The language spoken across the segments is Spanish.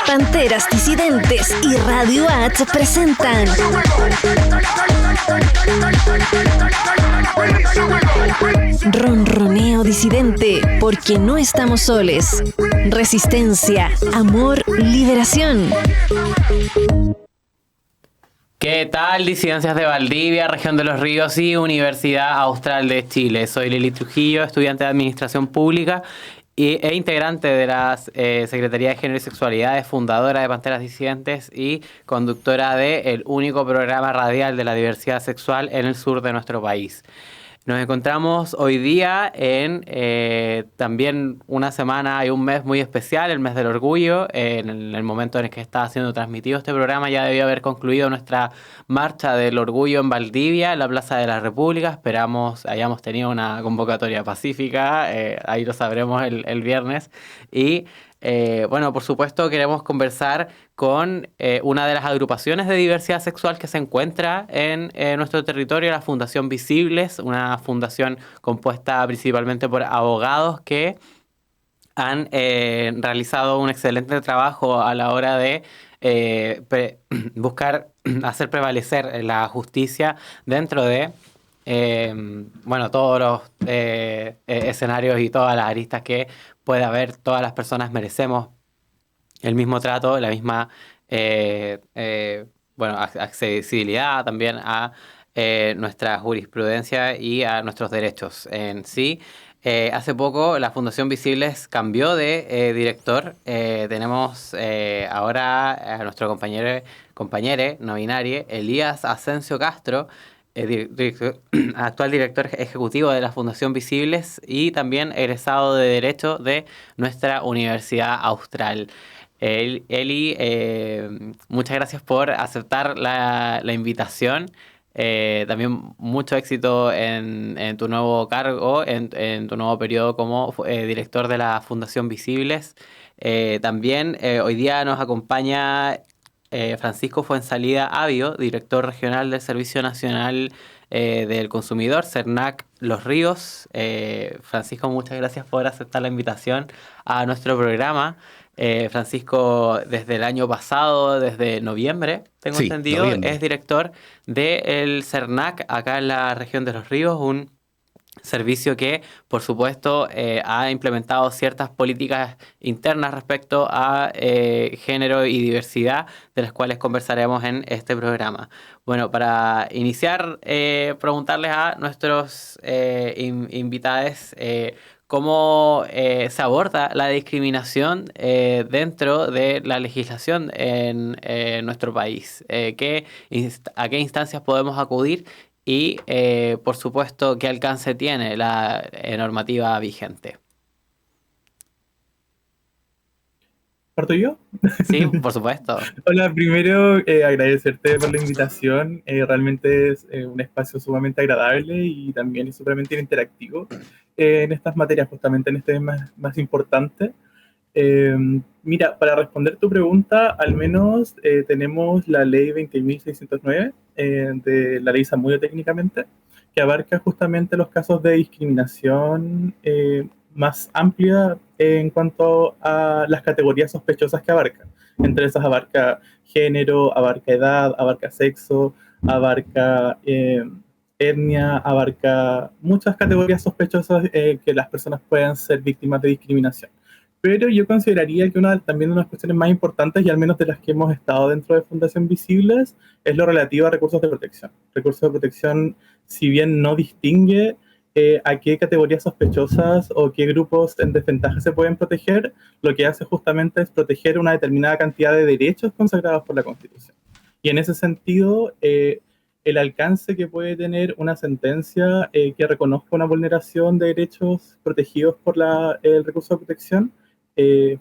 Panteras Disidentes y Radio At presentan Ronroneo Disidente, porque no estamos soles. Resistencia, amor, liberación. ¿Qué tal, disidencias de Valdivia, región de los Ríos y Universidad Austral de Chile? Soy Lili Trujillo, estudiante de Administración Pública e integrante de la Secretaría de Género y Sexualidades, fundadora de Panteras Disidentes y conductora del único programa radial de la diversidad sexual en el sur de nuestro país. Nos encontramos hoy día en también una semana y un mes muy especial, el mes del orgullo. En el momento en el que está siendo transmitido este programa ya debió haber concluido nuestra marcha del orgullo en Valdivia, en la Plaza de la República. Esperamos hayamos tenido una convocatoria pacífica, ahí lo sabremos el viernes. Y bueno, por supuesto queremos conversar con una de las agrupaciones de diversidad sexual que se encuentra en nuestro territorio, la Fundación Visibles, una fundación compuesta principalmente por abogados que han realizado un excelente trabajo a la hora de buscar hacer prevalecer la justicia dentro de bueno, todos los escenarios y todas las aristas que puede haber. Todas las personas merecemos el mismo trato, la misma bueno, accesibilidad también a nuestra jurisprudencia y a nuestros derechos en sí. Hace poco la Fundación Visibles cambió de director. Tenemos ahora a nuestro compañero no binario, Elías Asensio Castro, actual director ejecutivo de la Fundación Visibles y también egresado de Derecho de nuestra Universidad Austral. Eli, muchas gracias por aceptar la invitación. También mucho éxito en tu nuevo cargo, en tu nuevo periodo como director de la Fundación Visibles. También hoy día nos acompaña Francisco Fuensalida Avio, director regional del Servicio Nacional del Consumidor, CERNAC Los Ríos. Francisco, muchas gracias por aceptar la invitación a nuestro programa. Francisco, desde el año pasado, desde noviembre, tengo entendido, noviembre, es director del CERNAC acá en la región de Los Ríos, un servicio que, por supuesto, ha implementado ciertas políticas internas respecto a género y diversidad, de las cuales conversaremos en este programa. Bueno, para iniciar, preguntarles a nuestros invitados cómo se aborda la discriminación dentro de la legislación en nuestro país. ¿A qué instancias podemos acudir? Y, por supuesto, ¿qué alcance tiene la normativa vigente? ¿Parto yo? Sí, por supuesto. Hola, primero agradecerte por la invitación. Realmente es un espacio sumamente agradable y también es sumamente interactivo en estas materias, justamente en este tema más importante. Mira, para responder tu pregunta, al menos tenemos la ley 20.609 de la ley Zamudio técnicamente, que abarca justamente los casos de discriminación más amplia en cuanto a las categorías sospechosas que abarca. Entre esas abarca género, abarca edad, abarca sexo, abarca etnia, abarca muchas categorías sospechosas que las personas puedan ser víctimas de discriminación. Pero yo consideraría que también una de las cuestiones más importantes, y al menos de las que hemos estado dentro de Fundación Visibles, es lo relativo a recursos de protección. Recursos de protección, si bien no distingue a qué categorías sospechosas o qué grupos en desventaja se pueden proteger, lo que hace justamente es proteger una determinada cantidad de derechos consagrados por la Constitución. Y en ese sentido, el alcance que puede tener una sentencia que reconozca una vulneración de derechos protegidos por el recurso de protección,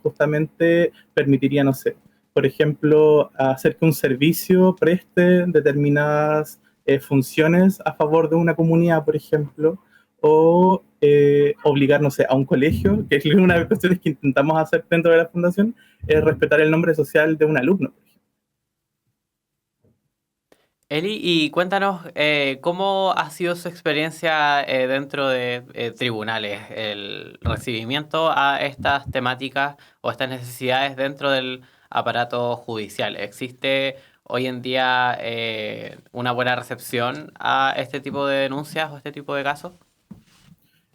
justamente permitiría, no sé, por ejemplo, hacer que un servicio preste determinadas funciones a favor de una comunidad, por ejemplo, o obligar, no sé, a un colegio, que es una de las cuestiones que intentamos hacer dentro de la fundación, es respetar el nombre social de un alumno, por ejemplo. Eli, y cuéntanos cómo ha sido su experiencia dentro de tribunales, el recibimiento a estas temáticas o estas necesidades dentro del aparato judicial. ¿Existe hoy en día una buena recepción a este tipo de denuncias o este tipo de casos?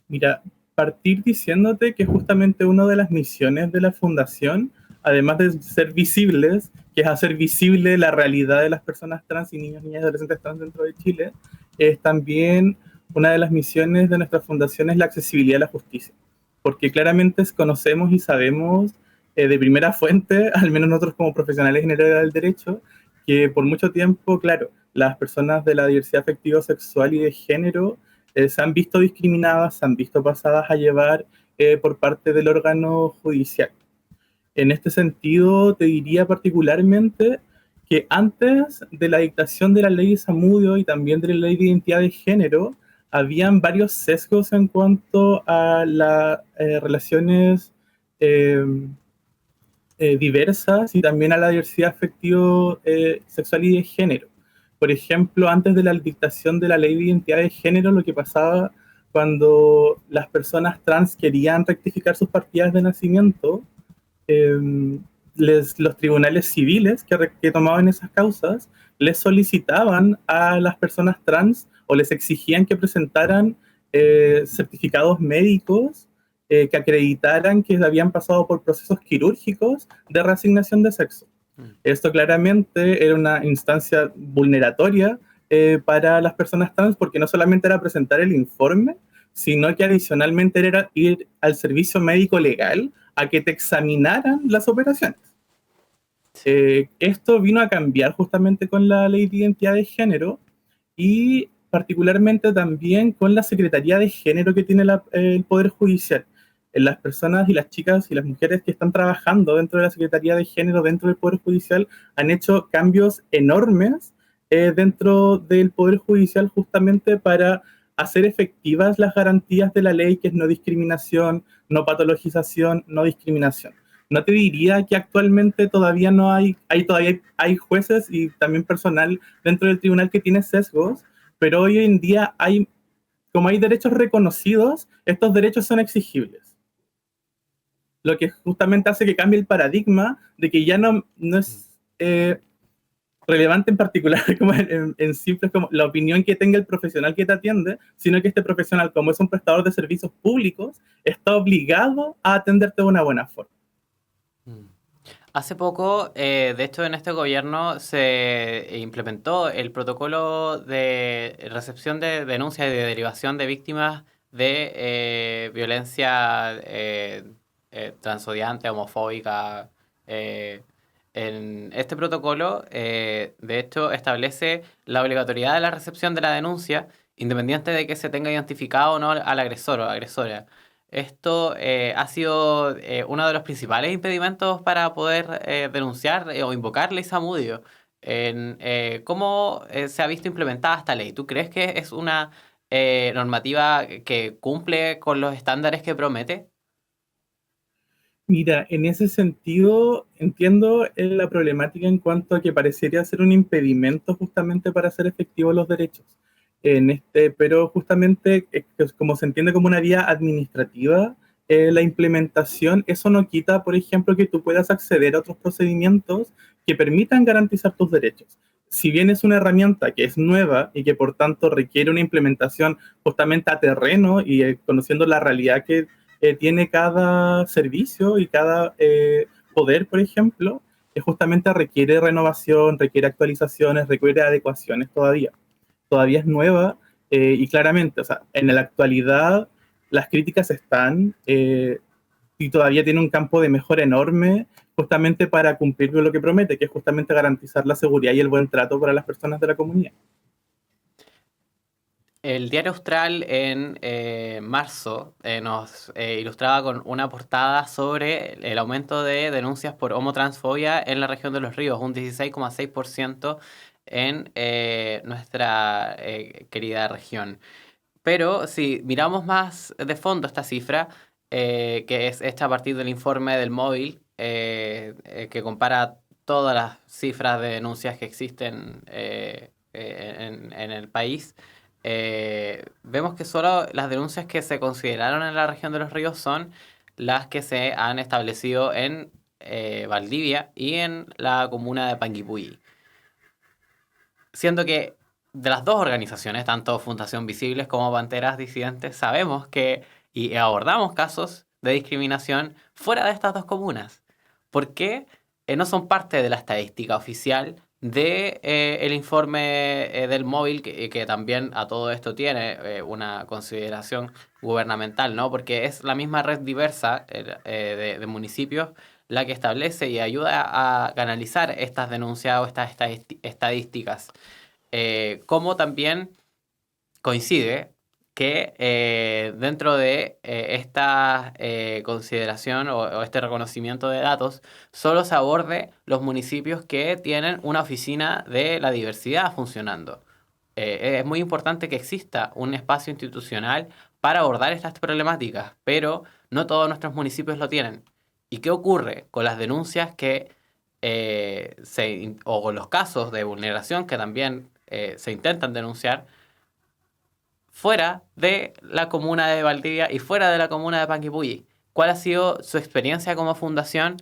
Mira, partir diciéndote que justamente una de las misiones de la fundación, además de ser visibles, que es hacer visible la realidad de las personas trans y niños, niñas y adolescentes trans dentro de Chile, es también una de las misiones de nuestra fundación es la accesibilidad a la justicia. Porque claramente conocemos y sabemos de primera fuente, al menos nosotros como profesionales en el área del derecho, que por mucho tiempo, claro, las personas de la diversidad afectivo-sexual y de género se han visto discriminadas, se han visto pasadas a llevar por parte del órgano judicial. En este sentido, te diría particularmente que antes de la dictación de la ley de Zamudio y también de la ley de identidad de género, habían varios sesgos en cuanto a las relaciones eh, diversas y también a la diversidad afectivo, sexual y de género. Por ejemplo, antes de la dictación de la ley de identidad de género, lo que pasaba cuando las personas trans querían rectificar sus partidas de nacimiento, eh, los tribunales civiles que tomaban esas causas les solicitaban a las personas trans o les exigían que presentaran certificados médicos que acreditaran que habían pasado por procesos quirúrgicos de reasignación de sexo. Esto claramente era una instancia vulneratoria para las personas trans porque no solamente era presentar el informe, sino que adicionalmente era ir al servicio médico legal a que te examinaran las operaciones. Esto vino a cambiar justamente con la ley de identidad de género y particularmente también con la Secretaría de Género que tiene el Poder Judicial. Las personas y las chicas y las mujeres que están trabajando dentro de la Secretaría de Género, dentro del Poder Judicial, han hecho cambios enormes dentro del Poder Judicial justamente para hacer efectivas las garantías de la ley, que es no discriminación, no patologización, no discriminación. No te diría que actualmente todavía no todavía hay jueces y también personal dentro del tribunal que tiene sesgos, pero hoy en día como hay derechos reconocidos, estos derechos son exigibles. Lo que justamente hace que cambie el paradigma de que ya no es relevante en particular como en simples como la opinión que tenga el profesional que te atiende, sino que este profesional, como es un prestador de servicios públicos, está obligado a atenderte de una buena forma. Hace poco, de hecho, en este gobierno se implementó el protocolo de recepción de denuncias y de derivación de víctimas de violencia transodiante, homofóbica. En este protocolo, de hecho, establece la obligatoriedad de la recepción de la denuncia, independiente de que se tenga identificado o no al agresor o agresora. Esto ha sido uno de los principales impedimentos para poder denunciar o invocar ley Zamudio. ¿Cómo se ha visto implementada esta ley? ¿Tú crees que es una normativa que cumple con los estándares que promete? Mira, en ese sentido entiendo la problemática en cuanto a que parecería ser un impedimento justamente para hacer efectivos los derechos. Pero justamente como se entiende como una vía administrativa, la implementación, eso no quita, por ejemplo, que tú puedas acceder a otros procedimientos que permitan garantizar tus derechos. Si bien es una herramienta que es nueva y que por tanto requiere una implementación justamente a terreno y conociendo la realidad que tiene cada servicio y cada poder, por ejemplo, justamente requiere renovación, requiere actualizaciones, requiere adecuaciones todavía es nueva y claramente, o sea, en la actualidad las críticas están y todavía tiene un campo de mejora enorme justamente para cumplir con lo que promete, que es justamente garantizar la seguridad y el buen trato para las personas de la comunidad. El Diario Austral en marzo nos ilustraba con una portada sobre el aumento de denuncias por homotransfobia en la región de Los Ríos, un 16,6% en nuestra querida región. Pero si miramos más de fondo esta cifra, que es hecha a partir del informe del móvil, que compara todas las cifras de denuncias que existen en el país, vemos que solo las denuncias que se consideraron en la región de Los Ríos son las que se han establecido en Valdivia y en la comuna de Panguipulli. Siendo que de las dos organizaciones, tanto Fundación Visibles como Panteras Disidentes, sabemos que y abordamos casos de discriminación fuera de estas dos comunas. ¿Por qué? No son parte de la estadística oficial de el informe del móvil, que también a todo esto tiene una consideración gubernamental, ¿no? Porque es la misma red diversa de municipios la que establece y ayuda a canalizar estas denuncias o estas estadísticas. Como también coincide que dentro de esta consideración o este reconocimiento de datos solo se aborde los municipios que tienen una oficina de la diversidad funcionando. Es muy importante que exista un espacio institucional para abordar estas problemáticas, pero no todos nuestros municipios lo tienen. ¿Y qué ocurre con las denuncias o con los casos de vulneración que también se intentan denunciar fuera de la comuna de Valdivia y fuera de la comuna de Panguipulli? ¿Cuál ha sido su experiencia como fundación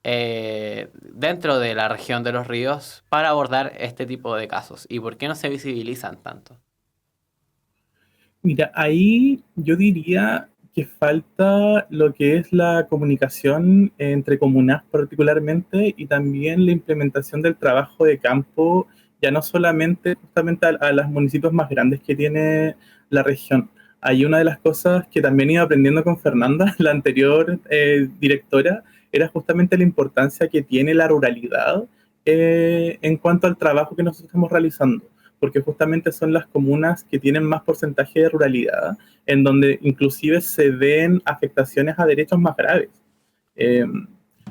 dentro de la región de los ríos para abordar este tipo de casos? ¿Y por qué no se visibilizan tanto? Mira, ahí yo diría que falta lo que es la comunicación entre comunas particularmente y también la implementación del trabajo de campo, ya no solamente justamente a los municipios más grandes que tiene la región. Hay una de las cosas que también iba aprendiendo con Fernanda, la anterior directora, era justamente la importancia que tiene la ruralidad en cuanto al trabajo que nosotros estamos realizando, porque justamente son las comunas que tienen más porcentaje de ruralidad, en donde inclusive se ven afectaciones a derechos más graves,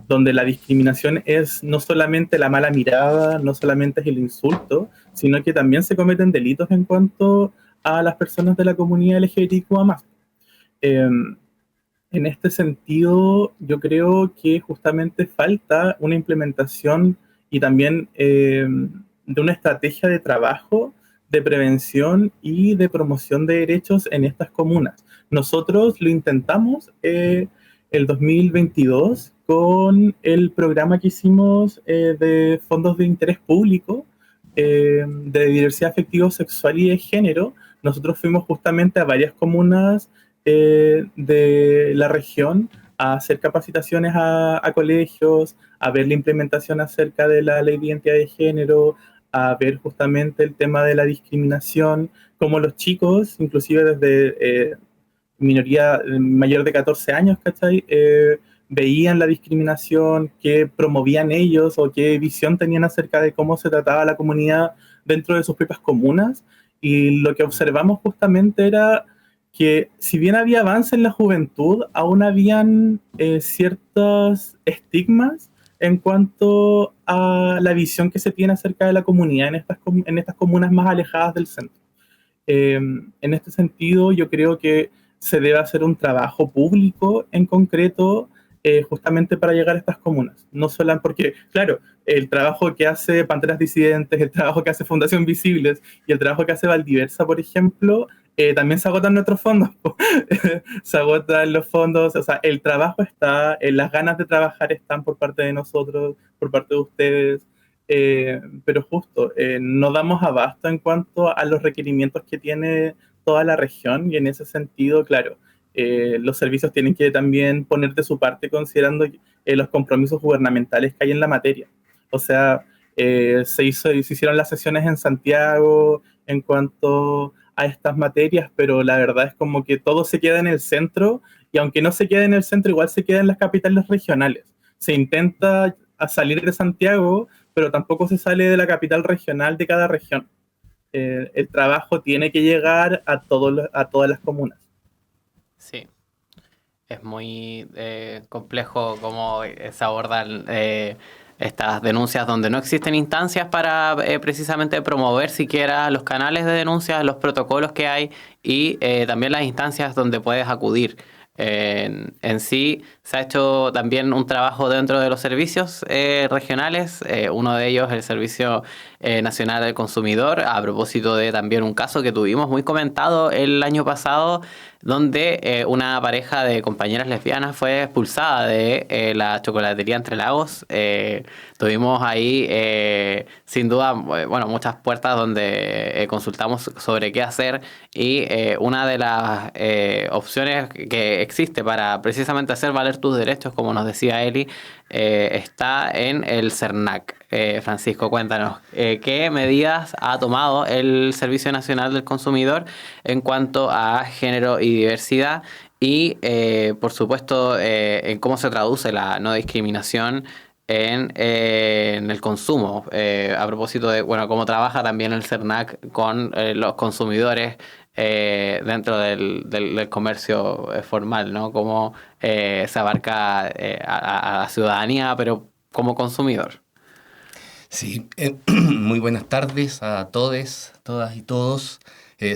donde la discriminación es no solamente la mala mirada, no solamente es el insulto, sino que también se cometen delitos en cuanto a las personas de la comunidad LGBTIQ+. En este sentido, yo creo que justamente falta una implementación y también de una estrategia de trabajo, de prevención y de promoción de derechos en estas comunas. Nosotros lo intentamos el 2022 con el programa que hicimos de fondos de interés público de diversidad afectivo-sexual y de género. Nosotros fuimos justamente a varias comunas de la región a hacer capacitaciones a colegios, a ver la implementación acerca de la ley de identidad de género, a ver justamente el tema de la discriminación, como los chicos, inclusive desde minoría mayor de 14 años, ¿cachai? Veían la discriminación, qué promovían ellos o qué visión tenían acerca de cómo se trataba la comunidad dentro de sus propias comunas. Y lo que observamos justamente era que si bien había avance en la juventud, aún habían ciertos estigmas en cuanto a la visión que se tiene acerca de la comunidad en estas comunas más alejadas del centro. En este sentido, yo creo que se debe hacer un trabajo público en concreto justamente para llegar a estas comunas. No solo porque, claro, el trabajo que hace Panteras Disidentes, el trabajo que hace Fundación Visibles y el trabajo que hace Valdiversa, por ejemplo, también se agotan nuestros fondos. Se agotan los fondos, o sea, el trabajo está, las ganas de trabajar están por parte de nosotros, por parte de ustedes, pero justo, no damos abasto en cuanto a los requerimientos que tiene toda la región y en ese sentido, claro, los servicios tienen que también poner de su parte considerando los compromisos gubernamentales que hay en la materia. O sea, se hicieron las sesiones en Santiago en cuanto a estas materias, pero la verdad es como que todo se queda en el centro y aunque no se quede en el centro, igual se queda en las capitales regionales. Se intenta salir de Santiago, pero tampoco se sale de la capital regional de cada región. El trabajo tiene que llegar a todas las comunas. Sí, es muy complejo cómo se abordan estas denuncias donde no existen instancias para precisamente promover siquiera los canales de denuncias, los protocolos que hay y también las instancias donde puedes acudir. En sí se ha hecho también un trabajo dentro de los servicios regionales, uno de ellos el Servicio Nacional del Consumidor, a propósito de también un caso que tuvimos muy comentado el año pasado donde una pareja de compañeras lesbianas fue expulsada de la chocolatería Entre Lagos. Tuvimos ahí, sin duda, bueno, muchas puertas donde consultamos sobre qué hacer, y una de las opciones que existe para precisamente hacer valer tus derechos, como nos decía Eli, está en el CERNAC. Francisco, cuéntanos, ¿qué medidas ha tomado el Servicio Nacional del Consumidor en cuanto a género y diversidad? Y, por supuesto, en cómo se traduce la no discriminación en el consumo, a propósito de, bueno, cómo trabaja también el CERNAC con los consumidores dentro del comercio formal, ¿no? Cómo se abarca a la ciudadanía, pero como consumidor. Sí, muy buenas tardes a todes, todas y todos.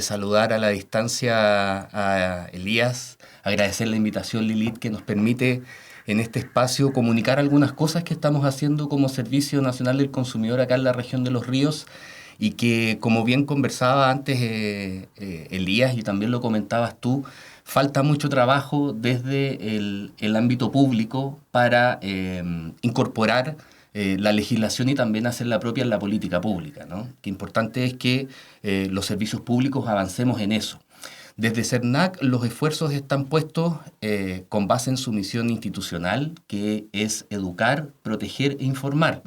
Saludar a la distancia a Elías, agradecer la invitación, Lilith, que nos permite en este espacio comunicar algunas cosas que estamos haciendo como Servicio Nacional del Consumidor acá en la región de Los Ríos, y que, como bien conversaba antes Elías, y también lo comentabas tú, falta mucho trabajo desde el ámbito público para incorporar la legislación y también hacerla propia en la política pública, ¿no? Qué importante es que los servicios públicos avancemos en eso. Desde CERNAC los esfuerzos están puestos con base en su misión institucional, que es educar, proteger e informar.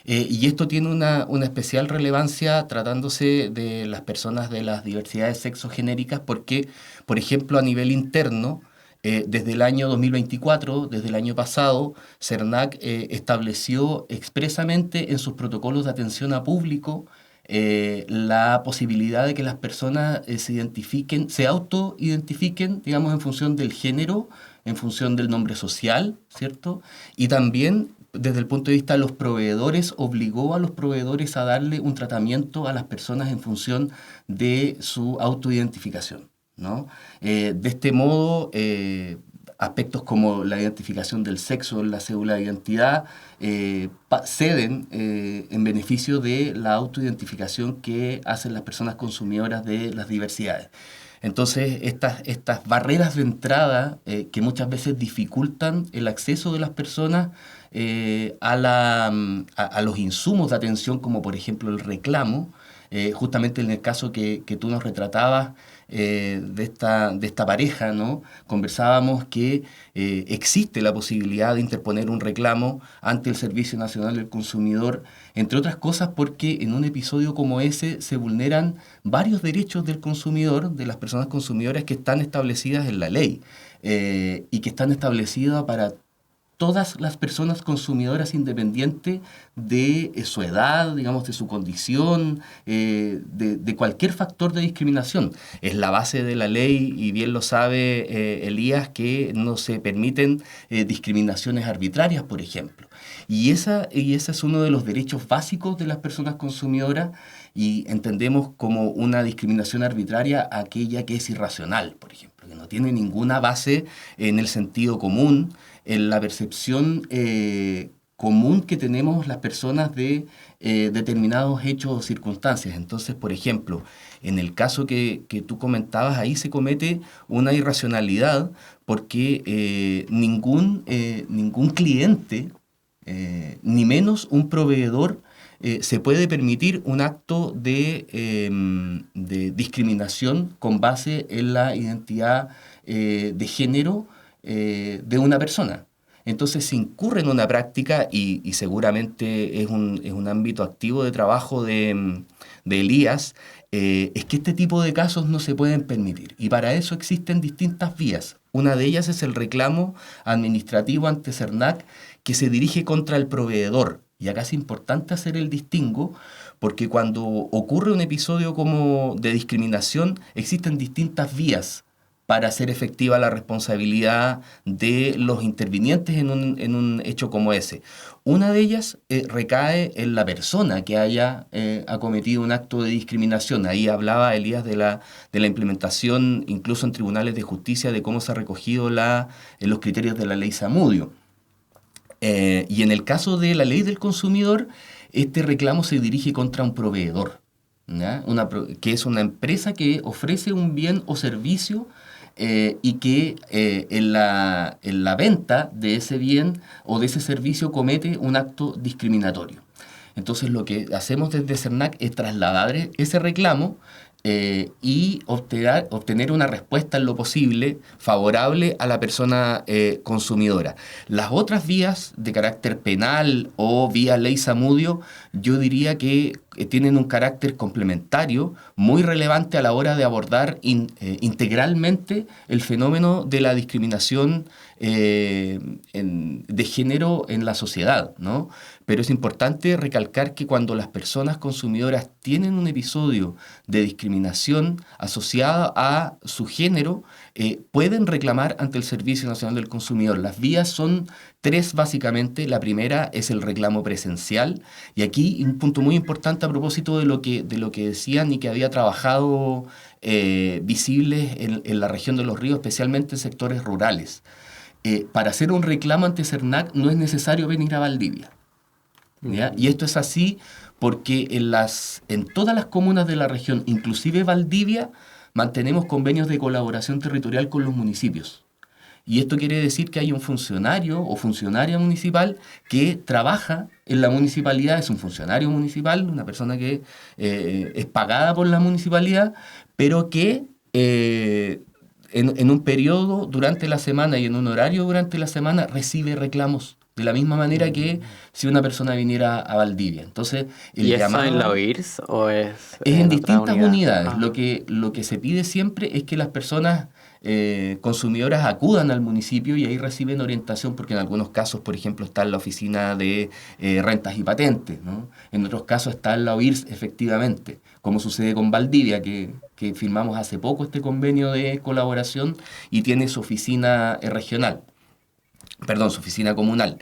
Y esto tiene una especial relevancia tratándose de las personas de las diversidades sexogenéricas, porque, por ejemplo, a nivel interno, desde el año 2024, desde el año pasado, CERNAC estableció expresamente en sus protocolos de atención a público la posibilidad de que las personas se autoidentifiquen, digamos, en función del género, en función del nombre social, ¿cierto? Y también, desde el punto de vista de los proveedores, obligó a los proveedores a darle un tratamiento a las personas en función de su autoidentificación, ¿no? De este modo, aspectos como la identificación del sexo en la cédula de identidad ceden en beneficio de la autoidentificación que hacen las personas consumidoras de las diversidades. Entonces, estas barreras de entrada que muchas veces dificultan el acceso de las personas a los insumos de atención, como por ejemplo el reclamo, justamente en el caso que tú nos retratabas de esta pareja, ¿no? Conversábamos que existe la posibilidad de interponer un reclamo ante el Servicio Nacional del Consumidor, entre otras cosas porque en un episodio como ese se vulneran varios derechos del consumidor, de las personas consumidoras, que están establecidas en la ley y que están establecidas para todas las personas consumidoras, independiente de su edad, digamos, de su condición, de cualquier factor de discriminación. Es la base de la ley, y bien lo sabe Elías, que no se permiten discriminaciones arbitrarias, por ejemplo. Y ese es uno de los derechos básicos de las personas consumidoras, y entendemos como una discriminación arbitraria aquella que es irracional, por ejemplo, que no tiene ninguna base en el sentido común, en la percepción común que tenemos las personas de determinados hechos o circunstancias. Entonces, por ejemplo, en el caso que tú comentabas, ahí se comete una irracionalidad porque ningún cliente, ni menos un proveedor, se puede permitir un acto de discriminación con base en la identidad de género de una persona. Entonces se incurre en una práctica, y seguramente es un ámbito activo de trabajo de Elías, es que este tipo de casos no se pueden permitir. Y para eso existen distintas vías. Una de ellas es el reclamo administrativo ante CERNAC, que se dirige contra el proveedor. Y acá es importante hacer el distingo, porque cuando ocurre un episodio como de discriminación, existen distintas vías para hacer efectiva la responsabilidad de los intervinientes en un hecho como ese. Una de ellas recae en la persona que haya acometido un acto de discriminación. Ahí hablaba Elías de la implementación, incluso en tribunales de justicia, de cómo se ha recogido los criterios de la ley Zamudio. Y en el caso de la ley del consumidor, este reclamo se dirige contra un proveedor, ¿ya? Que es una empresa que ofrece un bien o servicio y que en la venta de ese bien o de ese servicio comete un acto discriminatorio. Entonces lo que hacemos desde CERNAC es trasladar ese reclamo y obtener una respuesta en lo posible favorable a la persona consumidora. Las otras vías de carácter penal o vía ley Zamudio, yo diría que tienen un carácter complementario muy relevante a la hora de abordar integralmente el fenómeno de la discriminación de género en la sociedad, ¿no? Pero es importante recalcar que cuando las personas consumidoras tienen un episodio de discriminación asociada a su género, pueden reclamar ante el Servicio Nacional del Consumidor. Las vías son 3 básicamente. La primera es el reclamo presencial, y aquí un punto muy importante a propósito de lo que decían y que había trabajado visibles en la región de Los Ríos, especialmente en sectores rurales. Para hacer un reclamo ante CERNAC no es necesario venir a Valdivia, ¿ya? Y esto es así porque en todas las comunas de la región, inclusive Valdivia, mantenemos convenios de colaboración territorial con los municipios. Y esto quiere decir que hay un funcionario o funcionaria municipal que trabaja en la municipalidad, es un funcionario municipal, una persona que es pagada por la municipalidad, pero que en un periodo durante la semana y en un horario durante la semana recibe reclamos de la misma manera que si una persona viniera a Valdivia. Entonces, ¿Y eso en la OIRS o es en otra distintas unidad? unidades. Ah. Lo que se pide siempre es que las personas consumidoras acudan al municipio y ahí reciben orientación, porque en algunos casos, por ejemplo, está en la oficina de rentas y patentes, ¿no? En otros casos está en la OIRS, efectivamente, como sucede con Valdivia, que firmamos hace poco este convenio de colaboración y tiene su oficina regional, perdón, su oficina comunal.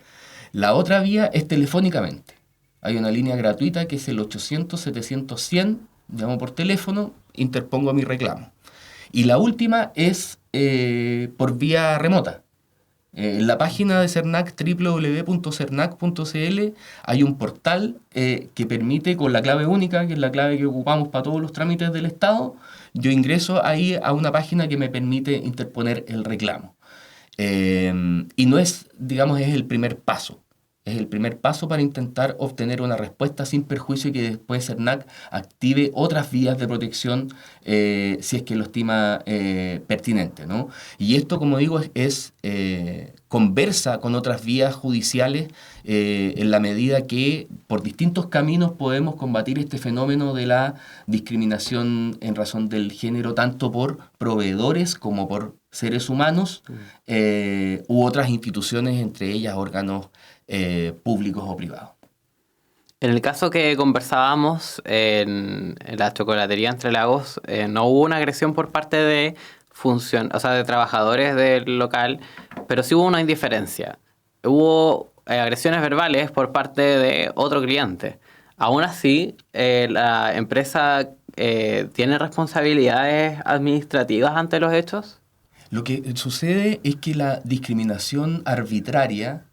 La otra vía es telefónicamente. Hay una línea gratuita que es el 800-700-100, llamo por teléfono, interpongo mi reclamo. Y la última es por vía remota. En la página de CERNAC, www.cernac.cl, hay un portal que permite, con la clave única, que es la clave que ocupamos para todos los trámites del Estado, yo ingreso ahí a una página que me permite interponer el reclamo. Y no es, digamos, es el primer paso. Es el primer paso para intentar obtener una respuesta sin perjuicio y que después CERNAC active otras vías de protección si es que lo estima pertinente, ¿no? Y esto, como digo, conversa con otras vías judiciales en la medida que por distintos caminos podemos combatir este fenómeno de la discriminación en razón del género, tanto por proveedores como por seres humanos u otras instituciones, entre ellas órganos públicos o privados. En el caso que conversábamos en la chocolatería Entre Lagos, no hubo una agresión por parte de de trabajadores del local, pero sí hubo una indiferencia. Hubo agresiones verbales por parte de otro cliente. Aún así, la empresa tiene responsabilidades administrativas ante los hechos. Lo que sucede es que la discriminación arbitraria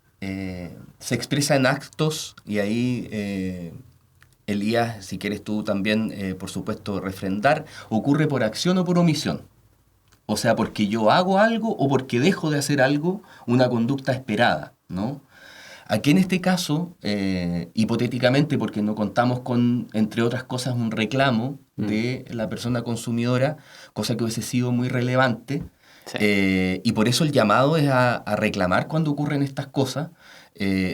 se expresa en actos, y ahí, Elías, si quieres tú también, por supuesto, refrendar, ocurre por acción o por omisión. O sea, porque yo hago algo o porque dejo de hacer algo, una conducta esperada, ¿no? Aquí en este caso, hipotéticamente, porque no contamos con, entre otras cosas, un reclamo de la persona consumidora, cosa que hubiese sido muy relevante, sí. Y por eso el llamado es a reclamar cuando ocurren estas cosas.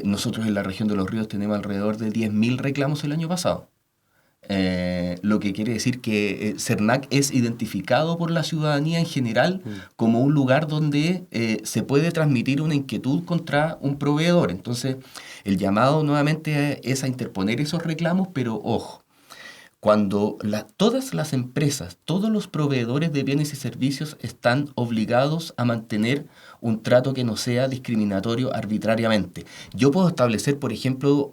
Nosotros en la región de Los Ríos tenemos alrededor de 10.000 reclamos el año pasado. Lo que quiere decir que CERNAC es identificado por la ciudadanía en general como un lugar donde se puede transmitir una inquietud contra un proveedor. Entonces, el llamado nuevamente es a interponer esos reclamos, pero ojo, cuando todas las empresas, todos los proveedores de bienes y servicios están obligados a mantener un trato que no sea discriminatorio arbitrariamente. Yo puedo establecer, por ejemplo,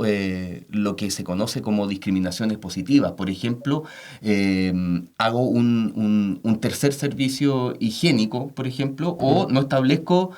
lo que se conoce como discriminaciones positivas. Por ejemplo, hago un tercer servicio higiénico, por ejemplo, o no establezco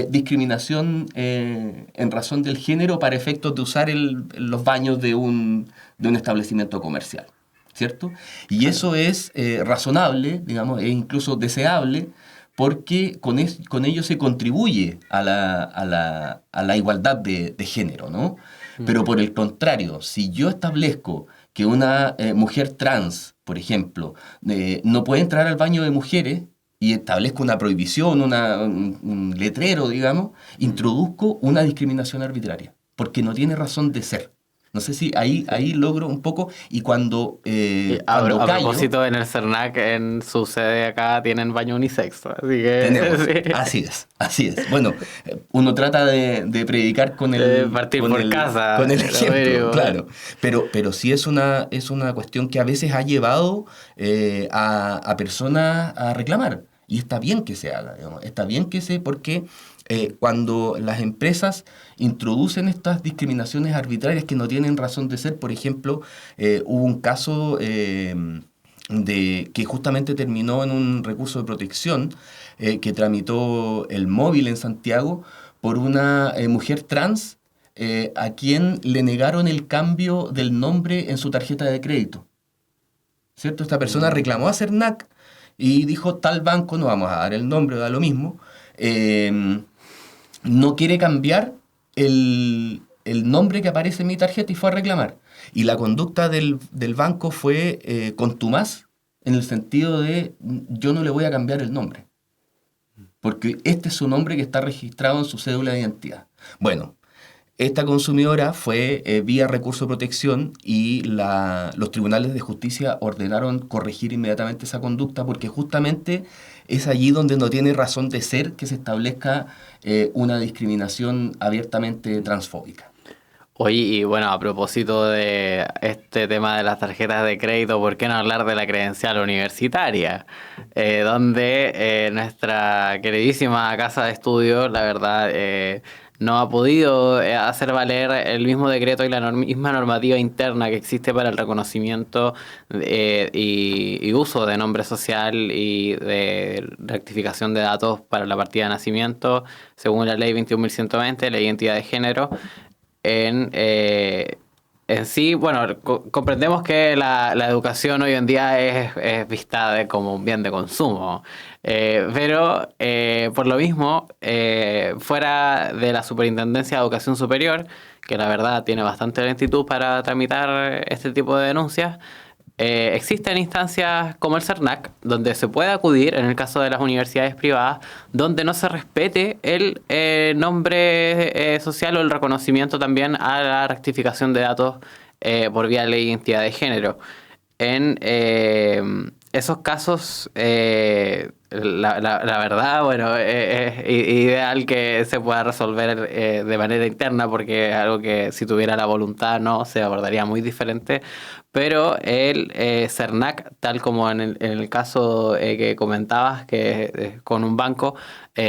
discriminación en razón del género para efectos de usar los baños de un establecimiento comercial, ¿cierto? Y eso es razonable, digamos, e incluso deseable, porque con ello se contribuye a la igualdad de género, ¿no? Pero por el contrario, si yo establezco que una mujer trans, por ejemplo, no puede entrar al baño de mujeres y establezco una prohibición, un letrero, digamos, introduzco una discriminación arbitraria, porque no tiene razón de ser. No sé si ahí logro un poco, y cuando A callo... propósito, en el CERNAC, en su sede acá, tienen baño unisex, así que... Tenemos, sí. así es. Bueno, uno trata de predicar con el... partir con por el, casa. con el Pero ejemplo, digo, claro. Pero sí es una cuestión que a veces ha llevado a personas a reclamar. Y está bien que se haga, digamos. Está bien que porque cuando las empresas introducen estas discriminaciones arbitrarias que no tienen razón de ser, por ejemplo, hubo un caso... que justamente terminó en un recurso de protección que tramitó el móvil en Santiago por una mujer trans a quien le negaron el cambio del nombre en su tarjeta de crédito. ¿Cierto? Esta persona reclamó a CERNAC y dijo, tal banco, no vamos a dar el nombre, da lo mismo, no quiere cambiar el nombre que aparece en mi tarjeta, y fue a reclamar. Y la conducta del banco fue contumaz, en el sentido de yo no le voy a cambiar el nombre, porque este es su nombre que está registrado en su cédula de identidad. Bueno, esta consumidora fue vía recurso de protección y los tribunales de justicia ordenaron corregir inmediatamente esa conducta, porque justamente es allí donde no tiene razón de ser que se establezca una discriminación abiertamente transfóbica. Oye, y bueno, a propósito de este tema de las tarjetas de crédito, ¿por qué no hablar de la credencial universitaria? Donde nuestra queridísima casa de estudios, la verdad, no ha podido hacer valer el mismo decreto y la misma normativa interna que existe para el reconocimiento y uso de nombre social y de rectificación de datos para la partida de nacimiento, según la ley 21.120, la identidad de género. En sí, bueno, comprendemos que la educación hoy en día es vista como un bien de consumo, pero por lo mismo, fuera de la Superintendencia de Educación Superior, que la verdad tiene bastante lentitud para tramitar este tipo de denuncias, existen instancias como el CERNAC, donde se puede acudir en el caso de las universidades privadas, donde no se respete el nombre social o el reconocimiento también a la rectificación de datos por vía de ley de identidad de género. En esos casos, la verdad, bueno, es ideal que se pueda resolver de manera interna, porque es algo que si tuviera la voluntad no se abordaría muy diferente. Pero el CERNAC, tal como en el caso que comentabas, que con un banco,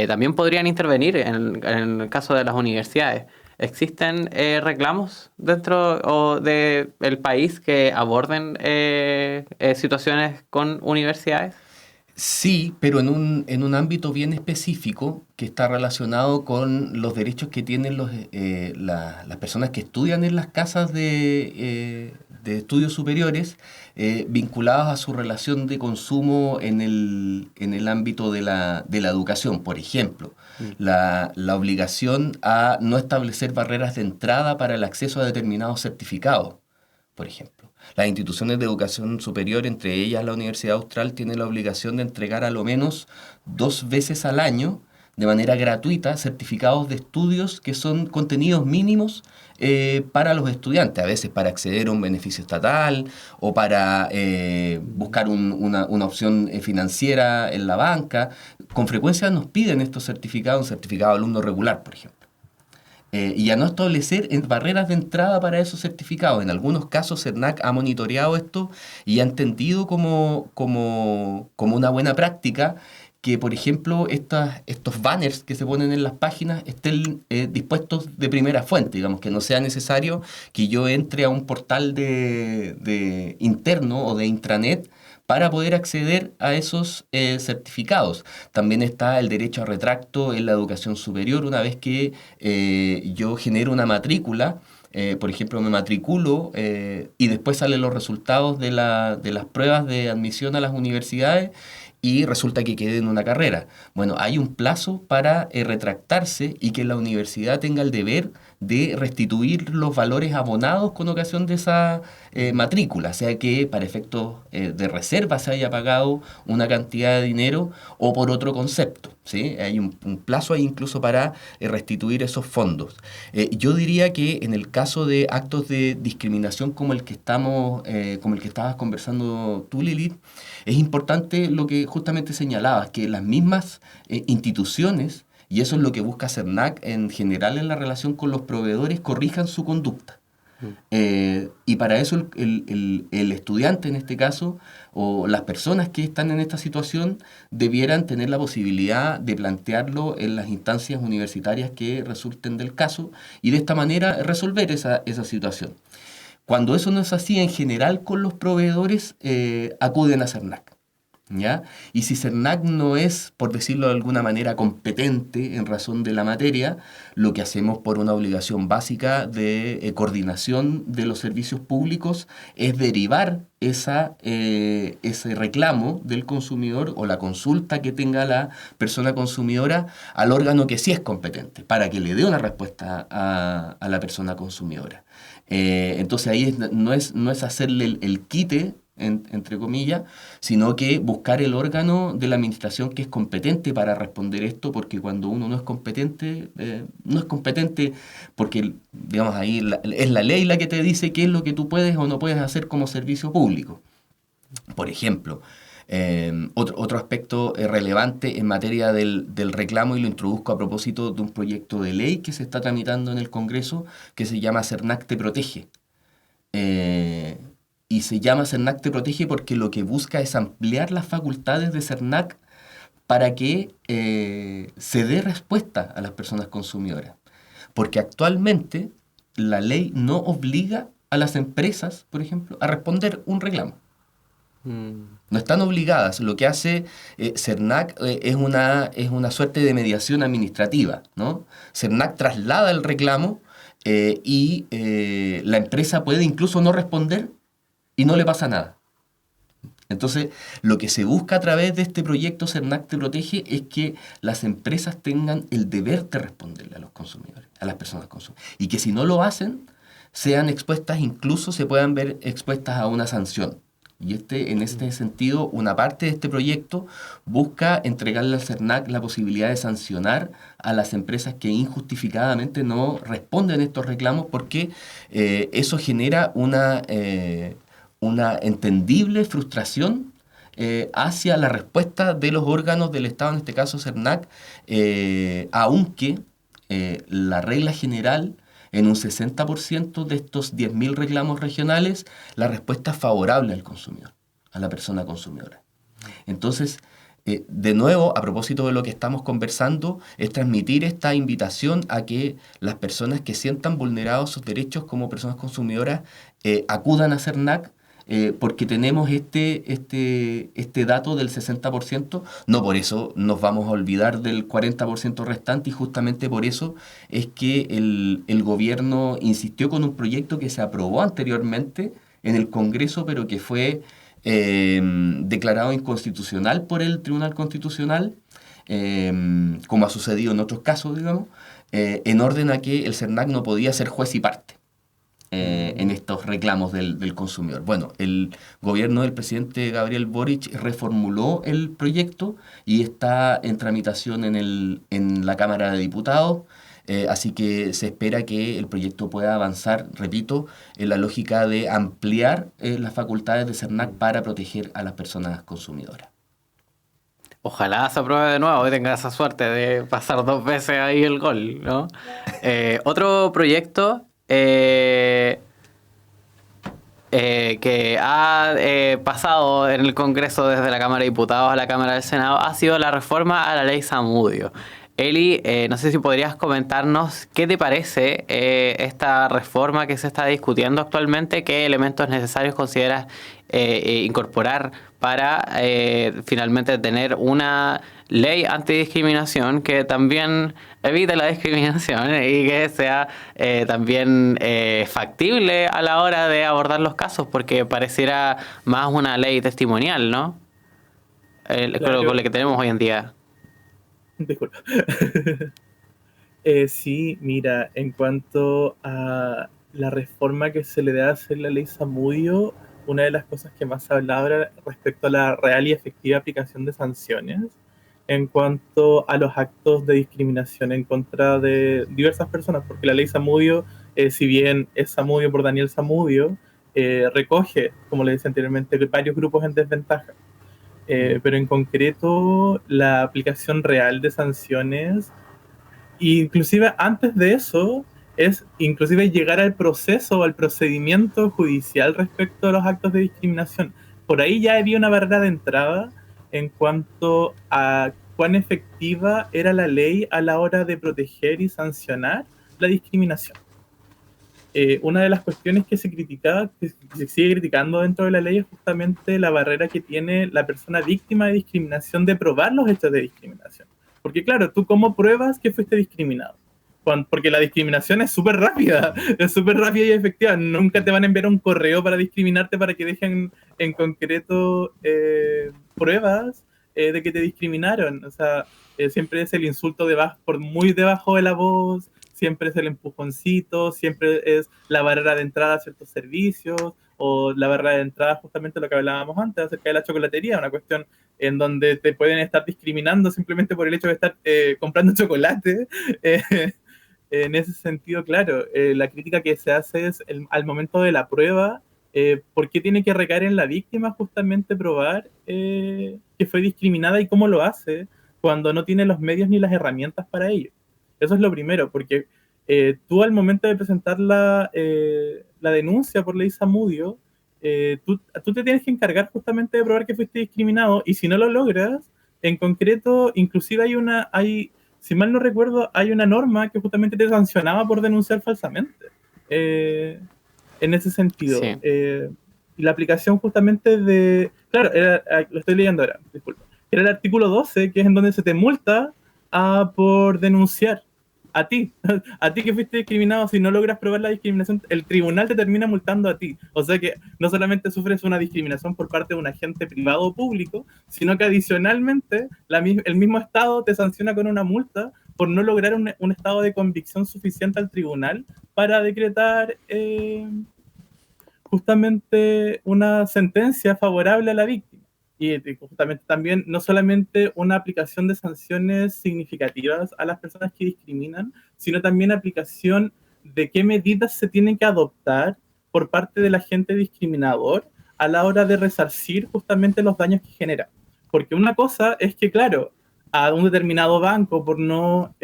también podrían intervenir en el caso de las universidades. ¿Existen reclamos dentro del país que aborden situaciones con universidades? Sí, pero en un ámbito bien específico que está relacionado con los derechos que tienen las personas que estudian en las casas de estudios superiores, vinculados a su relación de consumo en el ámbito de la educación. Por ejemplo, la obligación a no establecer barreras de entrada para el acceso a determinados certificados, por ejemplo. Las instituciones de educación superior, entre ellas la Universidad Austral, tienen la obligación de entregar a lo menos 2 veces al año, de manera gratuita, certificados de estudios que son contenidos mínimos para los estudiantes, a veces para acceder a un beneficio estatal o para buscar una opción financiera en la banca. Con frecuencia nos piden estos certificados, un certificado de alumno regular, por ejemplo. Y a no establecer barreras de entrada para esos certificados. En algunos casos CERNAC ha monitoreado esto y ha entendido como una buena práctica que, por ejemplo, estos banners que se ponen en las páginas estén dispuestos de primera fuente, digamos, que no sea necesario que yo entre a un portal de interno o de intranet para poder acceder a esos certificados. También está el derecho a retracto en la educación superior. Una vez que yo genero una matrícula, por ejemplo, me matriculo y después salen los resultados de las pruebas de admisión a las universidades, y resulta que quede en una carrera. Bueno, hay un plazo para retractarse y que la universidad tenga el deber de restituir los valores abonados con ocasión de esa matrícula, sea que para efectos de reserva se haya pagado una cantidad de dinero o por otro concepto, ¿sí? Hay un plazo ahí incluso para restituir esos fondos. Yo diría que en el caso de actos de discriminación como el que estabas conversando tú, Lilith, es importante lo que justamente señalabas, que las mismas instituciones, y eso es lo que busca CERNAC en general en la relación con los proveedores, corrijan su conducta. Y para eso el estudiante en este caso, o las personas que están en esta situación, debieran tener la posibilidad de plantearlo en las instancias universitarias que resulten del caso y de esta manera resolver esa situación. Cuando eso no es así, en general con los proveedores acuden a CERNAC, ¿ya? Y si CERNAC no es, por decirlo de alguna manera, competente en razón de la materia, lo que hacemos por una obligación básica de coordinación de los servicios públicos es derivar ese reclamo del consumidor o la consulta que tenga la persona consumidora al órgano que sí es competente, para que le dé una respuesta a la persona consumidora. Entonces ahí no es hacerle el quite, entre comillas, sino que buscar el órgano de la administración que es competente para responder esto, porque cuando uno no es competente porque, digamos, ahí es la ley la que te dice qué es lo que tú puedes o no puedes hacer como servicio público. Por ejemplo, otro aspecto relevante en materia del reclamo, y lo introduzco a propósito de un proyecto de ley que se está tramitando en el Congreso, que se llama CERNAC Te Protege. Y se llama CERNAC Te Protege porque lo que busca es ampliar las facultades de CERNAC para que se dé respuesta a las personas consumidoras. Porque actualmente la ley no obliga a las empresas, por ejemplo, a responder un reclamo. No están obligadas. Lo que hace CERNAC es una suerte de mediación administrativa, ¿no? CERNAC traslada el reclamo y la empresa puede incluso no responder y no le pasa nada. Entonces, lo que se busca a través de este proyecto CERNAC Te Protege es que las empresas tengan el deber de responderle a los consumidores, a las personas consumidoras. Y que si no lo hacen, sean expuestas, incluso se puedan ver expuestas a una sanción. Y en este sentido, una parte de este proyecto busca entregarle al CERNAC la posibilidad de sancionar a las empresas que injustificadamente no responden a estos reclamos, porque eso genera una entendible frustración hacia la respuesta de los órganos del Estado, en este caso CERNAC, aunque la regla general, en un 60% de estos 10.000 reclamos regionales, la respuesta es favorable al consumidor, a la persona consumidora. Entonces, de nuevo, a propósito de lo que estamos conversando, es transmitir esta invitación a que las personas que sientan vulnerados sus derechos como personas consumidoras acudan a CERNAC, porque tenemos este dato del 60%, no por eso nos vamos a olvidar del 40% restante, y justamente por eso es que el gobierno insistió con un proyecto que se aprobó anteriormente en el Congreso, pero que fue declarado inconstitucional por el Tribunal Constitucional, como ha sucedido en otros casos, digamos, en orden a que el CERNAC no podía ser juez y parte en estos reclamos del consumidor. Bueno, el gobierno del presidente Gabriel Boric reformuló el proyecto y está en tramitación en la Cámara de Diputados, así que se espera que el proyecto pueda avanzar, repito, en la lógica de ampliar las facultades de CERNAC para proteger a las personas consumidoras. Ojalá se apruebe de nuevo y tenga esa suerte de pasar 2 veces ahí el gol, ¿no? Otro proyecto que ha pasado en el Congreso desde la Cámara de Diputados a la Cámara del Senado ha sido la reforma a la ley Zamudio. Eli, no sé si podrías comentarnos qué te parece esta reforma que se está discutiendo actualmente, qué elementos necesarios consideras incorporar para finalmente tener una ley antidiscriminación que también evite la discriminación y que sea también factible a la hora de abordar los casos, porque pareciera más una ley testimonial, ¿no? Claro, con lo que tenemos hoy en día. disculpa. Sí, mira, en cuanto a la reforma que se le da a hacer la ley Zamudio, una de las cosas que más se hablaba era respecto a la real y efectiva aplicación de sanciones en cuanto a los actos de discriminación en contra de diversas personas, porque la ley Zamudio, si bien es Zamudio por Daniel Zamudio, recoge, como le decía anteriormente, varios grupos en desventaja. Pero en concreto, la aplicación real de sanciones inclusive antes de eso, es inclusive llegar al proceso o al procedimiento judicial respecto a los actos de discriminación. Por ahí ya había una barrera de entrada en cuanto a cuán efectiva era la ley a la hora de proteger y sancionar la discriminación. Una de las cuestiones que se criticaba, que se sigue criticando dentro de la ley, es justamente la barrera que tiene la persona víctima de discriminación de probar los hechos de discriminación. Porque claro, ¿tú cómo pruebas que fuiste discriminado? Porque la discriminación es súper rápida, es súper rápida y efectiva. Nunca te van a enviar un correo para discriminarte para que dejen en concreto pruebas de que te discriminaron. O sea, siempre es el insulto por muy debajo de la voz, siempre es el empujoncito, siempre es la barrera de entrada a ciertos servicios, o la barrera de entrada justamente lo que hablábamos antes acerca de la chocolatería, una cuestión en donde te pueden estar discriminando simplemente por el hecho de estar comprando chocolate. En ese sentido, claro, la crítica que se hace es al momento de la prueba, ¿por qué tiene que recaer en la víctima justamente probar que fue discriminada y cómo lo hace cuando no tiene los medios ni las herramientas para ello? Eso es lo primero, porque tú al momento de presentar la denuncia por ley Zamudio, tú te tienes que encargar justamente de probar que fuiste discriminado, y si no lo logras, en concreto, inclusive si mal no recuerdo, hay una norma que justamente te sancionaba por denunciar falsamente. En ese sentido. Sí. Y la aplicación justamente claro, lo estoy leyendo ahora, disculpa. Era el artículo 12, que es en donde se te multa por denunciar a ti, a ti que fuiste discriminado. Si no logras probar la discriminación, el tribunal te termina multando a ti. O sea que no solamente sufres una discriminación por parte de un agente privado o público, sino que adicionalmente el mismo Estado te sanciona con una multa por no lograr un estado de convicción suficiente al tribunal para decretar justamente una sentencia favorable a la víctima. Y justamente también no solamente una aplicación de sanciones significativas a las personas que discriminan, sino también aplicación de qué medidas se tienen que adoptar por parte del agente discriminador a la hora de resarcir justamente los daños que genera. Porque una cosa es que, claro, a un determinado banco, por no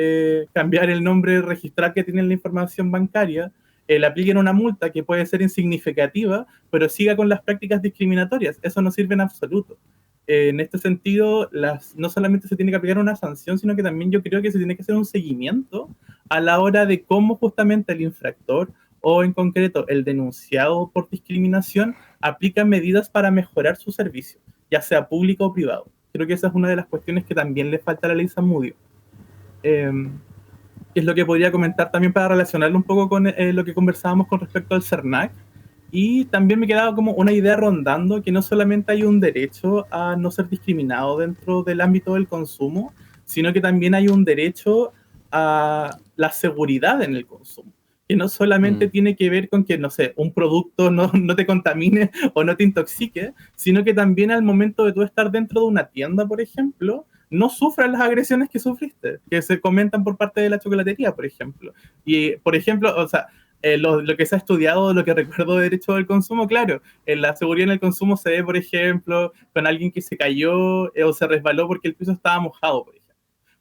cambiar el nombre registral que tiene en la información bancaria, le apliquen una multa que puede ser insignificativa, pero siga con las prácticas discriminatorias. Eso no sirve en absoluto. En este sentido, no solamente se tiene que aplicar una sanción, sino que también yo creo que se tiene que hacer un seguimiento a la hora de cómo justamente el infractor, o en concreto el denunciado por discriminación, aplica medidas para mejorar su servicio, ya sea público o privado. Creo que esa es una de las cuestiones que también le falta a la ley Zamudio. Que es lo que podría comentar también para relacionarlo un poco con lo que conversábamos con respecto al CERNAC. Y también me quedaba como una idea rondando, que no solamente hay un derecho a no ser discriminado dentro del ámbito del consumo, sino que también hay un derecho a la seguridad en el consumo, que no solamente tiene que ver con que, no sé, un producto no te contamine o no te intoxique, sino que también al momento de tú estar dentro de una tienda, por ejemplo, no sufras las agresiones que sufriste, que se comentan por parte de la chocolatería, por ejemplo. Y, por ejemplo, o sea, lo que se ha estudiado, lo que recuerdo de derecho del consumo, claro, en la seguridad en el consumo se ve, por ejemplo, con alguien que se cayó o se resbaló porque el piso estaba mojado, por ejemplo.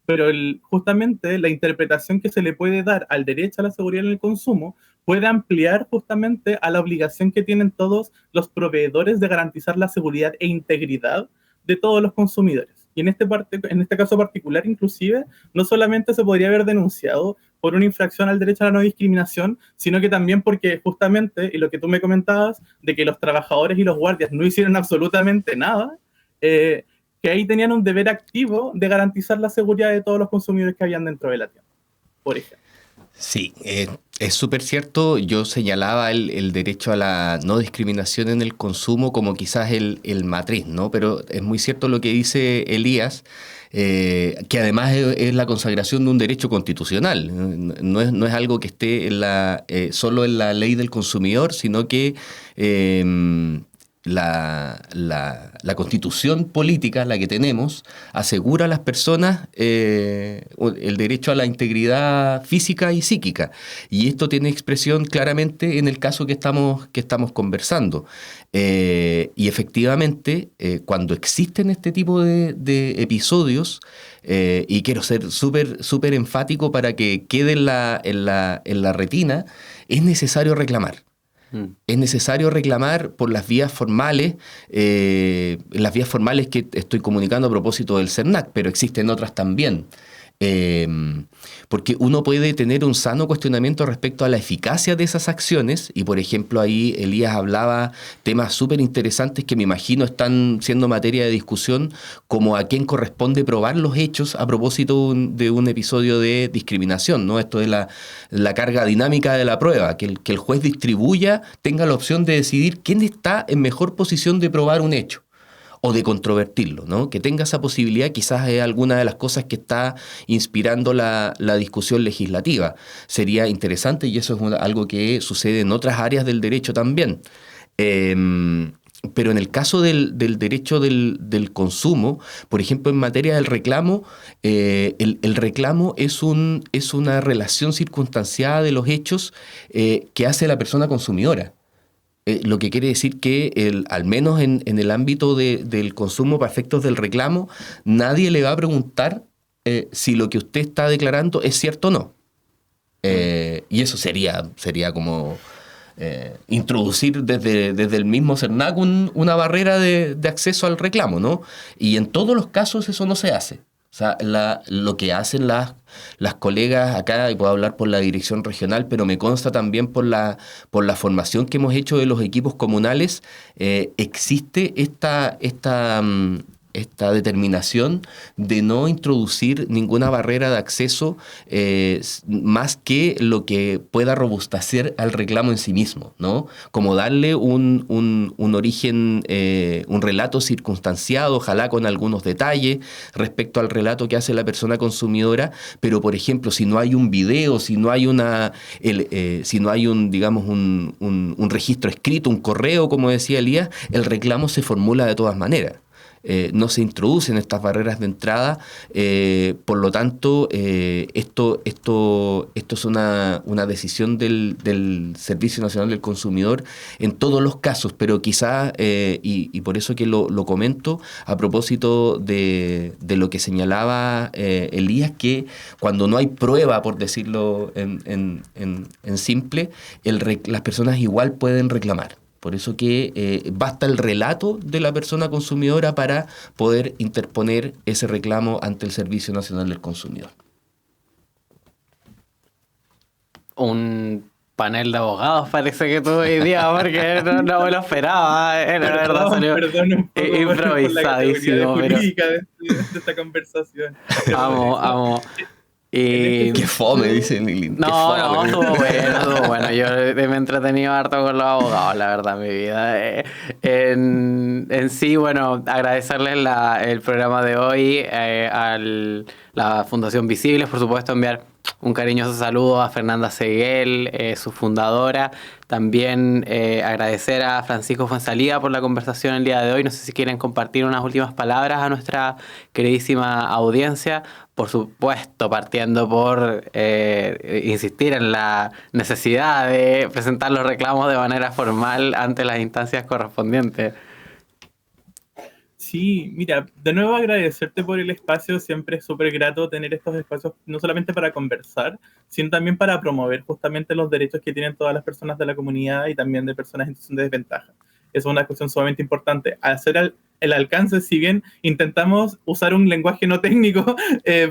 Pero justamente la interpretación que se le puede dar al derecho a la seguridad en el consumo puede ampliar justamente a la obligación que tienen todos los proveedores de garantizar la seguridad e integridad de todos los consumidores. Y en este caso particular, inclusive, no solamente se podría haber denunciado por una infracción al derecho a la no discriminación, sino que también porque justamente, y lo que tú me comentabas, de que los trabajadores y los guardias no hicieron absolutamente nada, que ahí tenían un deber activo de garantizar la seguridad de todos los consumidores que habían dentro de la tienda, por ejemplo. Sí, es súper cierto. Yo señalaba el derecho a la no discriminación en el consumo como quizás el matriz, ¿no? Pero es muy cierto lo que dice Elías, que además es la consagración de un derecho constitucional. No es algo que esté solo en la ley del consumidor, sino que la constitución política, la que tenemos, asegura a las personas el derecho a la integridad física y psíquica. Y esto tiene expresión claramente en el caso que estamos conversando. Y efectivamente, cuando existen este tipo de episodios, y quiero ser súper enfático para que quede en la retina, es necesario reclamar. Es necesario reclamar por las vías formales que estoy comunicando a propósito del CERNAC, pero existen otras también. Porque uno puede tener un sano cuestionamiento respecto a la eficacia de esas acciones, y por ejemplo ahí Elías hablaba temas súper interesantes que me imagino están siendo materia de discusión, como a quién corresponde probar los hechos a propósito de un episodio de discriminación, ¿no? Esto de la carga dinámica de la prueba, que el juez distribuya, tenga la opción de decidir quién está en mejor posición de probar un hecho o de controvertirlo, ¿no? Que tenga esa posibilidad quizás es alguna de las cosas que está inspirando la discusión legislativa. Sería interesante, y eso es algo que sucede en otras áreas del derecho también. Pero en el caso del derecho del consumo, por ejemplo, en materia del reclamo, el reclamo es una relación circunstanciada de los hechos que hace la persona consumidora. Lo que quiere decir que al menos en el ámbito del consumo para efectos del reclamo, nadie le va a preguntar si lo que usted está declarando es cierto o no. Y eso sería como introducir desde el mismo CERNAC una barrera de acceso al reclamo, ¿no? Y en todos los casos eso no se hace. O sea, lo que hacen las colegas acá, y puedo hablar por la dirección regional, pero me consta también por la formación que hemos hecho de los equipos comunales, existe esta determinación de no introducir ninguna barrera de acceso más que lo que pueda robustecer al reclamo en sí mismo, ¿no? Como darle un origen, un relato circunstanciado, ojalá con algunos detalles respecto al relato que hace la persona consumidora, pero por ejemplo, si no hay un video, si no hay digamos, un registro escrito, un correo, como decía Elías, el reclamo se formula de todas maneras. No se introducen estas barreras de entrada, por lo tanto, esto es una decisión del Servicio Nacional del Consumidor en todos los casos, pero quizás, y por eso que lo comento, a propósito de lo que señalaba Elías, que cuando no hay prueba, por decirlo en simple, las personas igual pueden reclamar. Por eso que basta el relato de la persona consumidora para poder interponer ese reclamo ante el Servicio Nacional del Consumidor. Un panel de abogados parece que tuve hoy día, porque no me lo esperaba. La verdad salió improvisadísimo. De esta conversación. Amo. Qué fome, dice Lili. No, estuvo bueno. Yo me he entretenido harto con los abogados, la verdad, mi vida. En sí, bueno, agradecerles el programa de hoy a la Fundación Visibles, por supuesto, enviar un cariñoso saludo a Fernanda Seguel, su fundadora. También agradecer a Francisco Fuenzalía por la conversación el día de hoy. No sé si quieren compartir unas últimas palabras a nuestra queridísima audiencia. Por supuesto, partiendo por insistir en la necesidad de presentar los reclamos de manera formal ante las instancias correspondientes. Sí, mira, de nuevo agradecerte por el espacio. Siempre es súper grato tener estos espacios, no solamente para conversar, sino también para promover justamente los derechos que tienen todas las personas de la comunidad y también de personas en situación de desventaja. Es una cuestión sumamente importante. Hacer el alcance, si bien intentamos usar un lenguaje no técnico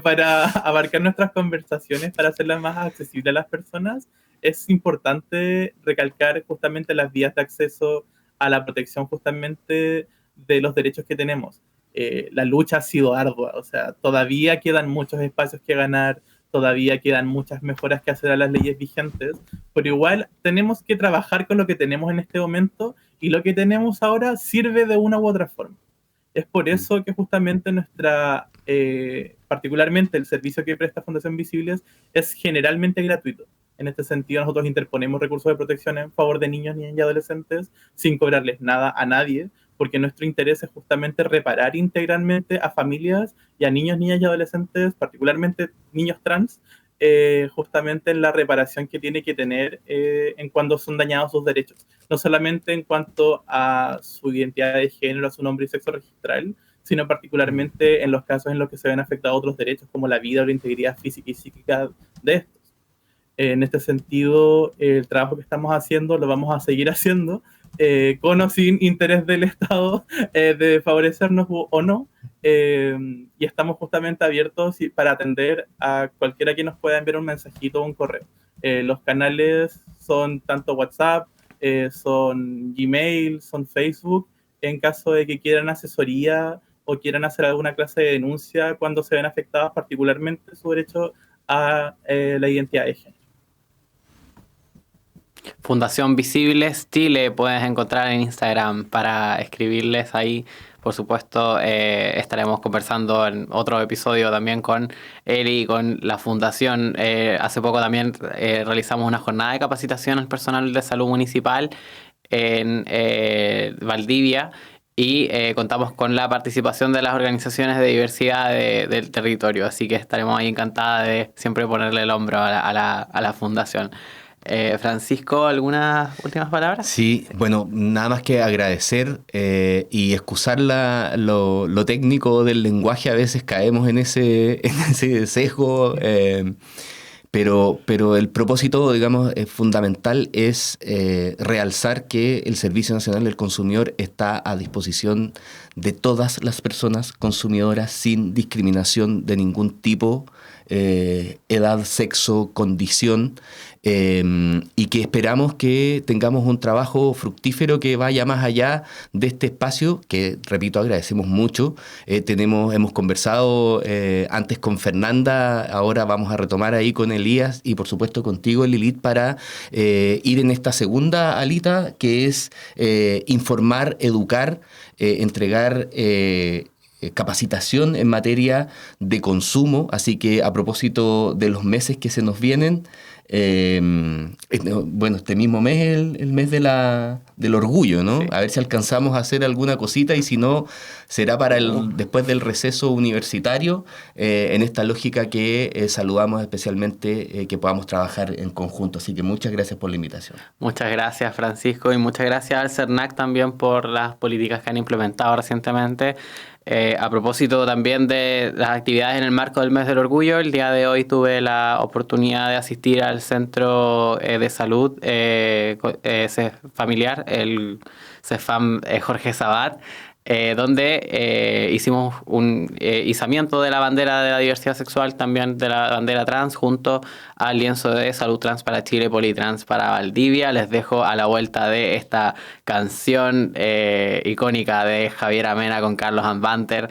para abarcar nuestras conversaciones, para hacerlas más accesibles a las personas, es importante recalcar justamente las vías de acceso a la protección justamente de los derechos que tenemos. La lucha ha sido ardua, o sea, todavía quedan muchos espacios que ganar, todavía quedan muchas mejoras que hacer a las leyes vigentes, pero igual tenemos que trabajar con lo que tenemos en este momento y lo que tenemos ahora sirve de una u otra forma. Es por eso que justamente particularmente el servicio que presta Fundación Visibles es generalmente gratuito. En este sentido, nosotros interponemos recursos de protección en favor de niños, niñas y adolescentes sin cobrarles nada a nadie, porque nuestro interés es justamente reparar integralmente a familias y a niños, niñas y adolescentes, particularmente niños trans, justamente en la reparación que tiene que tener en cuando son dañados sus derechos. No solamente en cuanto a su identidad de género, a su nombre y sexo registral, sino particularmente en los casos en los que se ven afectados otros derechos, como la vida o la integridad física y psíquica de estos. En este sentido, el trabajo que estamos haciendo lo vamos a seguir haciendo, con o sin interés del Estado de favorecernos o no, y estamos justamente abiertos para atender a cualquiera que nos pueda enviar un mensajito o un correo. Los canales son tanto WhatsApp, son Gmail, son Facebook, en caso de que quieran asesoría o quieran hacer alguna clase de denuncia cuando se ven afectados particularmente su derecho a la identidad de género. Fundación Visibles Chile puedes encontrar en Instagram para escribirles ahí. Por supuesto, estaremos conversando en otro episodio también con Eli y con la Fundación. Hace poco también realizamos una jornada de capacitación al personal de salud municipal en Valdivia y contamos con la participación de las organizaciones de diversidad del territorio. Así que estaremos ahí encantadas de siempre ponerle el hombro a la Fundación. Francisco, ¿algunas últimas palabras? Sí, bueno, nada más que agradecer y excusar lo técnico del lenguaje. A veces caemos en ese sesgo, pero el propósito, digamos, fundamental es realzar que el Servicio Nacional del Consumidor está a disposición de todas las personas consumidoras sin discriminación de ningún tipo, edad, sexo, condición, y que esperamos que tengamos un trabajo fructífero que vaya más allá de este espacio, que, repito, agradecemos mucho. Hemos conversado antes con Fernanda, ahora vamos a retomar ahí con Elías y por supuesto contigo, Lilith, para ir en esta segunda alita, que es informar, educar, entregar capacitación en materia de consumo. Así que a propósito de los meses que se nos vienen, bueno, este mismo mes es el mes del orgullo, ¿no? Sí. A ver si alcanzamos a hacer alguna cosita y si no, será para después del receso universitario, en esta lógica que saludamos especialmente que podamos trabajar en conjunto. Así que muchas gracias por la invitación. Muchas gracias, Francisco, y muchas gracias al CERNAC también por las políticas que han implementado recientemente. A propósito también de las actividades en el marco del mes del orgullo, el día de hoy tuve la oportunidad de asistir al centro de salud familiar, el CEFAM Jorge Sabat, donde hicimos un izamiento de la bandera de la diversidad sexual, también de la bandera trans, junto al lienzo de Salud Trans para Chile, Politrans para Valdivia. Les dejo a la vuelta de esta canción icónica de Javier Amena con Carlos Anbanter.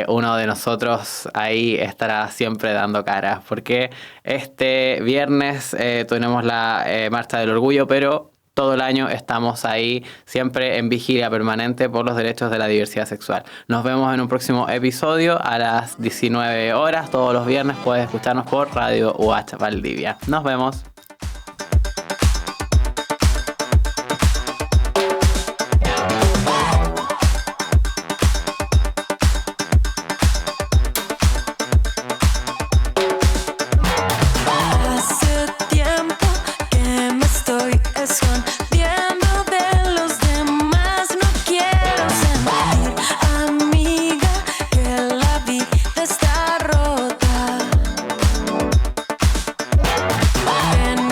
Uno de nosotros ahí estará siempre dando caras, porque este viernes tenemos la Marcha del Orgullo, pero todo el año estamos ahí siempre en vigilia permanente por los derechos de la diversidad sexual. Nos vemos en un próximo episodio a las 19 horas. Todos los viernes puedes escucharnos por Radio UH Valdivia. Nos vemos. Ven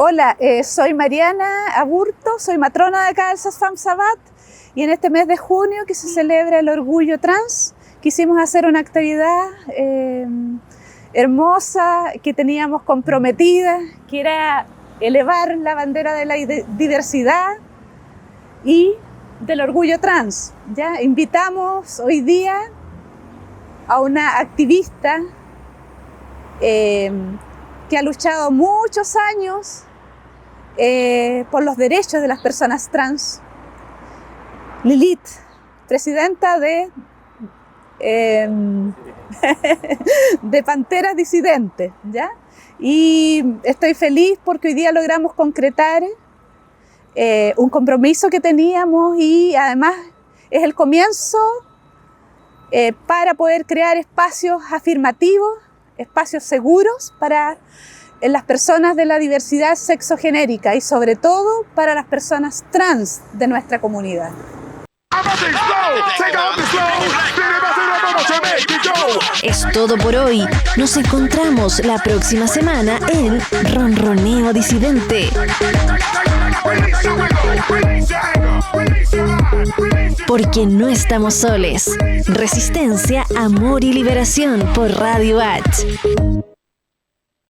Hola, soy Mariana Aburto, soy matrona de acá del Sasfam Sabat y en este mes de junio que se celebra el orgullo trans quisimos hacer una actividad hermosa que teníamos comprometida, que era elevar la bandera de la diversidad y del orgullo trans. ¿Ya? Invitamos hoy día a una activista que ha luchado muchos años por los derechos de las personas trans, Lilith, presidenta de Panteras Disidentes, ¿ya? Y estoy feliz porque hoy día logramos concretar un compromiso que teníamos y además es el comienzo para poder crear espacios afirmativos, espacios seguros para las personas de la diversidad sexogenérica y sobre todo para las personas trans de nuestra comunidad. Es todo por hoy. Nos encontramos la próxima semana en Ronroneo Disidente. Porque no estamos soles. Resistencia, amor y liberación por Radio H.